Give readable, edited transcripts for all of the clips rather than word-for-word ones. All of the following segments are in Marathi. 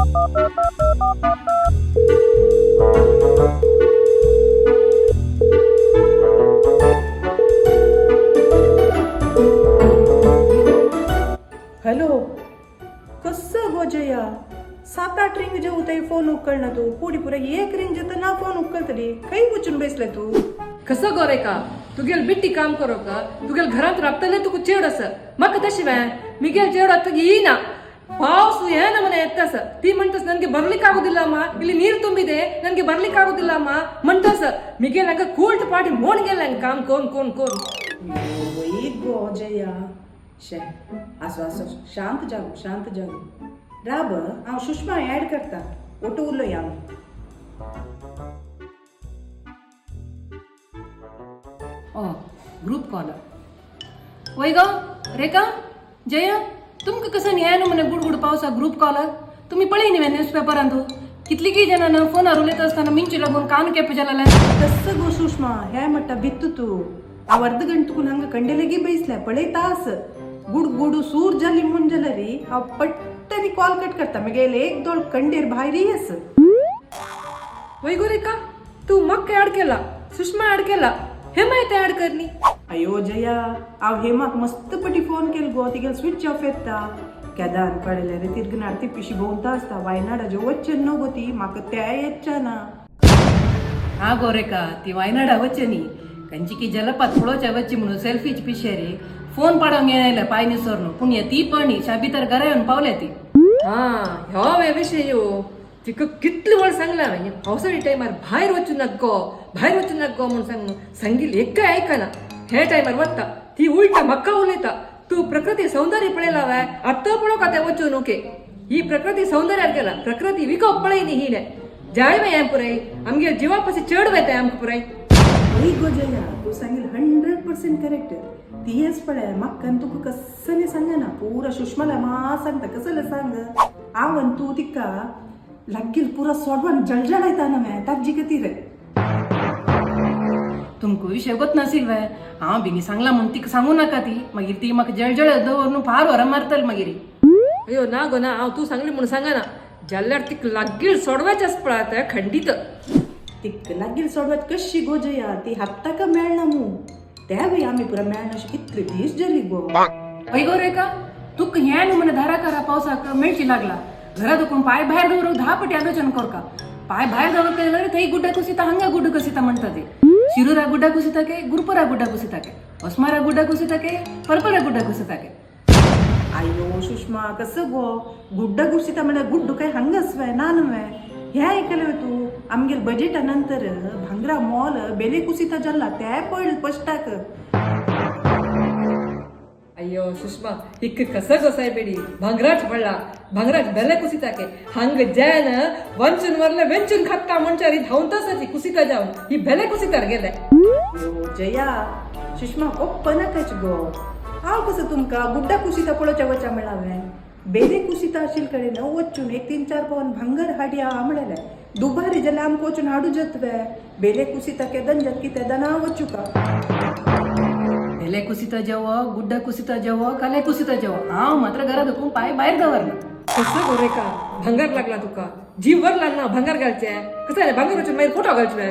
हॅलो, कसं गोजया 7-8 रिंग जे होते फोन उकळणं तू पुढे पुरा एक रिंग जे ना फोन उकळतली काही उचून बसले तू. कसं गोरे का तुगेल बिट्टी काम करो का तुगेल घरात राबतले तुका चेडस मग तशी व्या ಮಿಗೇಲ್ ಚೇಡತ್ತ ಈನ ಪಾವ್ಸು ಏನ ಮನೆ ಎತ್ತಸ ತೀ ಮಂಟಸ್ ನನಗೆ ಬರ್ಲಿಕ್ಕೆ ಆಗುದಿಲ್ಲ ಅಮ್ಮ ಇಲ್ಲಿ ನೀರು ತುಂಬಿದೆ ನನಗೆ ಬರ್ಲಿಕ್ಕೆ ಆಗುದಿಲ್ಲ ಅಮ್ಮ ಮಂಟಸ್ ಮಿಗೇಲ್ ನಂಗೆ ಕೂಲ್ಟ್ ಪಾಟಿ ಮೋಣಿಗೆಲ್ಲ ನಂಗೆ ಕಾಮ್ ಕೋನ್ ಕೋನ್ ಕೋನ್ वही गोजया शे असो असो शांत जागो राब हांव सुषमा ऍड करता ओटो उरलो या ग्रुप कॉल वय ग रेखा जया तुमका कसं न्यायानं म्हणे गुडगुड पावसा ग्रुप कॉलर तुम्ही पळी न्ही न्यूजपेपरांतू कितली की जणांना फोनार उलयत असताना मिंची लागून कान केप जालाला कसं गो सुषमा हे म्हणटा भित्तू तू हांव अर्ध गंटकून हांगा कंडेलेगी बैसल्या पळय तास गुडगुड सूर जाली म्हूण जाल्यार रे हांव पट्टनी कॉल कट करता मगेले एक दोळ कंडेर भायर येस वय गो रेखा तू मग ऍड केला सुषमा ऍड केला हे माहिती ऍड करनी अयो जया हांव हेमाक मस्तपटी फोन केल गो तिगेल स्विच ऑफ येता केदार पडले रे तिरगनार ती पिशी भोंवता आसता वायनाडा जे वच्चन नो गो ती म्हाका त्या येच्चा ना हा गो रेखा ती वायनाडा वच्चे न्ही कंची की जलपात पळोवच्या वच्ची म्हणून सेल्फीच पिशे रे फोन पाडोंक येयला पाय निसरनो पूण ती पळणी शाबी तर घरा येवन पावल्या ती हा ह्यो वे विषय यो तिका कितले वेळ सांगला हांवें पावसाळी टायमार भायर वचूं नाका गो म्हणून सांगिल्लें एकय आयकना हे टायमार वता ती उलटा म्हाका उलयता तू प्रकृती सौंदर्य पळयला वय आत्ता पळो का ते वचून ओके ही प्रकृती सौंदर्यात गेला प्रकृती विकोप पळय न्ही ही ने जाय वे हें पुरय आमगे जिवा पाशी चड वयता आमकां पुरय वही गो जया तू सांगील 100% करेक्ट ती हेच पळय म्हाका तुका कसले सांगना पुरा सुषमाला मा सांगता कसले सांग हांव तू तिका लागील पुरा सोडवान जळजळायता ना मैं ताजी खातीर तुमको विषय गोत नासिल वय हांव बिनी सांगला म्हणून तिका सांगू नाका ती मागीर ती म्हाका जळजळ दवरून फार वरां मारतल मागीर अयो ना गो ना हांव तू सांगली म्हणून सांगना जाल्यार तिका लागील सोडवायचेच पळत खंडीत तिक लागील सोडवात कशी गो जया ती हाताका मेळना मू त्या वेळी आमी पुरा मेळना अशी कितले दीस जाली गो वय गो रेखा तुका ह्या न्हू म्हणे धाराकारा पावसाक मेळची लागला घरा दुखून पाय भायर दवरून 10 पटी आलोचन करका पाय भायर दवर केल्यार थंय गुड्डा कुसिता हांगा गुड्ड कुसिता म्हणटा ते शिरुरा गुड्डा कुसिता के गुरपरा गुड्डा कुसिता के ओस्मारा गुड्डा कुसिता के परपरा गुड्डा कुसिता के आयो सुषमा कसं गो गुड्डा गुसिता म्हळ्यार गुड्डू काय हांगाच वय ना न्हय हे ऐकले तू आमगेर बजेटा नंतर भांगरा मॉल बेले कुसिता जाल्ला ते पळय स्पश्टाक अय्यो सुषमा हिक कसं गोसाय बेडी भांगराच पडला भांगराच बेले कुसिता के हंग जैन वंचून वरले वेंचून खाता म्हणच्यारी धावताच कुसिता जाऊन ही बेले कुसितार गेले जया सुषमा ओप्पनाकच गो हांव कसं तुमका गुड्डा कुसिता पळोवच्या वचा मेळावे बेले कुसिता आशिल कडेन वचून 1-3-4 पावन भांगर हाडया म्हणले दुबारी जाल्यार आमकां वचून हाडू जतवे बेले कुसिता केदन जत कितें दना वचू का बेले कुसिता जेवो गुड्डा कुसिता जेवो काले कुसिता जेवो हांव मात्र घरा दुखून पाय भायर दवरना कसं गो रेखा भांगर लागला तुका जीव वरला ना भांगर घालचे कसं रे भांगर वचून मागीर फोटो घालचे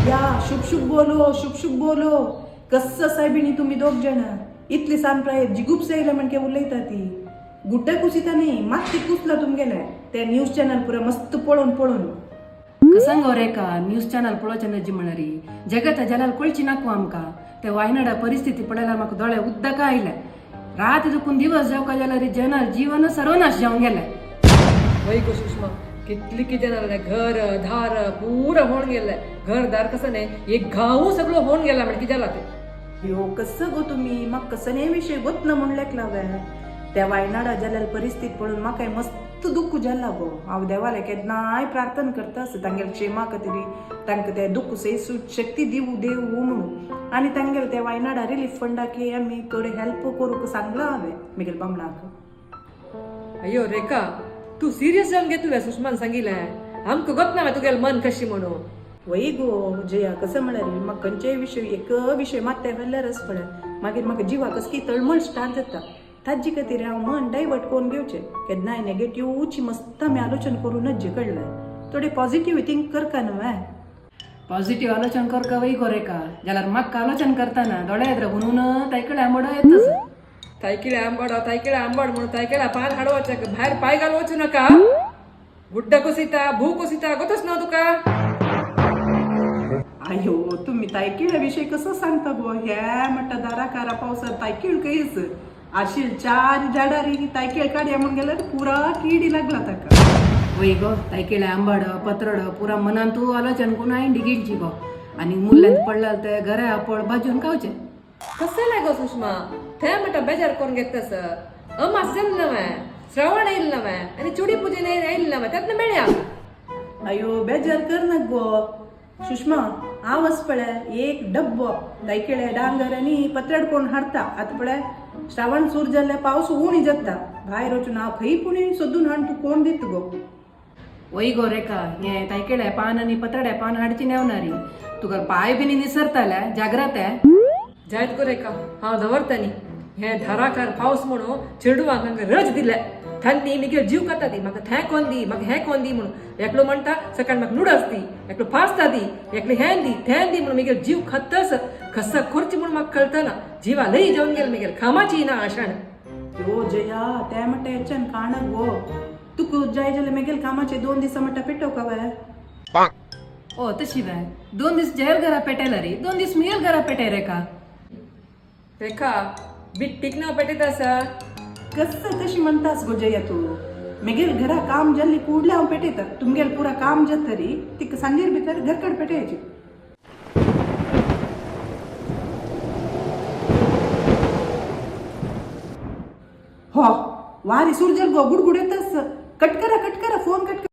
या शुभ शुभ बोलो कसं सायबिणी तुम्ही दोग जण इतली सांप्राय जिगूप सायला म्हणके उलयता ती गुड्डा कुसिता न्ही मात्ती कुसला तुमगेले ते न्यूज चॅनल पुरा मस्त पळोवन कसं गो रेखा न्यूज चॅनल पळोवचें नजी म्हणरी जगत जलाल कळची नाकू आमकां ते वायनाडा परिस्थिती पळयल्यार म्हाका दोळे उद्दाक आयले रात दुखून दिवस जावका जाल्यार जनार जीवन सर्वनाश जावन गेले वय गो सुषमा कितली की जनार घर धार पुरा होऊन गेले घर दार कसं नाही एक गाव सगळं होऊन गेला म्हणजे की जाला ते यो कसं गो तुम्ही म्हाका कसं हे विषय गोत ना म्हणलेक लावे त्या वायनाडा जाल्यार परिस्थिती पळोवन म्हाका मस्त दुःख जाला गो हांव देवाले केन्नाय प्रार्थना करता आसा तांगेले क्षेमा खातीर तांकां ते दुःख सैसूट शक्ती दिवू देवू म्हणून आनी तांगेले ते वायनाडा रिलीफ फंडाक आमी थोडे हेल्प करूंक सांगला हांवें मिगेल बामणाक अयो रेखा तू सिरियस जावन घे तुवें सुषमान सांगिल्लें आमकां गोत ना तुगेलें मन कशी म्हणून वय गो जया कसं म्हळ्यार म्हाका खंयचेय विशय एक विशय मात ते वेल्यारच पळय मागीर म्हाका जिवाक कसली तळमळ स्टार्ट जाता ताजी खातीर हांव मन डायवर्ट करून घेवचें केन्नाय नेगेटिव्हची मस्त आमी आलोचन करूनच जे कळलें थोडे पॉझिटिव्ह थिंक करका न्हू पॉझिटिव्ह आलोचन करका वय गो रेखा जाल्यार म्हाका आलोचन करताना दोळ्या येद्र म्हणून तायकडे आंबडो येतच तायकिळे आंबड म्हणून तायकिळा पान हाडवाचें भायर पाय घालवचो नका गुड्ड कोसिता भू कोसिता गोतच ना तुका अयो तुम्ही तायकिळ्या विषयी कसं सांगता गो ह्या म्हणटा दाराकारा पावसात तायकिळ कहीच आशिल 4 झाडारी तायकिळ काडया म्हणून गेल्यार पुरा किडी लागला ताका वय गो तायकेळे आंबड पत्रड पुरा मनान तू आलोचन करून आयंडी गिडची गो आनी मुल्यांत पडलाल ते घरा आपड भाजून खावचे कसं लाय गो सुषमा थंय म्हणटा बेजार करून घेत तस अमास येईल नव्हे श्रावण येईल नव्हे आणि चुडी पुजन येईल नव्हे त्यातनं मेळया अयो बेजार कर ना गो सुषमा आवस पळय एक डब्बो तायकिळे डांगर आनी पत्रड कोण हाडटा आतां पळय श्रावण सुरू जाल्यार पावस उणी जाता भायर वचून हांव खंय पुणी सोदून हाड तूं कोण दित गो वय गो रेखा हे तायकेळे पान आनी पत्रड्या पान हाडची नेवणारी तुका पाय बिनी निसरताल्या जागरात आहे जायत गो रेखा हांव दवरतनी हे धाराकार पावस म्हणून चिरडुवाक हांगा रज दिले थंडी मिगे जीव काता दी म्हाका थंय कोण दी म्हाका हें कोण दी म्हणून एकलो म्हणटा सकाळ म्हाका नूडल्स दी एकलो पास्ता दी एकलो हें दी थें दी म्हणून मिगे जीव खत्तस कसा खुर्ची म्हणून म्हाका कळतना जिवा लई जावन गेल मिगे खामाची ना आशाण यो जया त्या म्हणटा हेच्यान काण गो तुका जाय जाल्यार मेगेल कामाचे 2 दिसा म्हणटा पेटव का बाय ओ तशी बाय 2 दीस जेर घरा पेटयला रे 2 दीस मुगेल घरा पेटय रेखा रेखा बीट टिकना पेटत आसा कसं तशी म्हणतास गो जया तू मेगेल घरा काम जाल्ली कुडले हांव पेटयता तुमगेल पुरा काम जात तरी तिका सांजेर भितर घरकड पेटयाची हो वारी सुरजल गो गुडगुड येतस कट करा फोन कट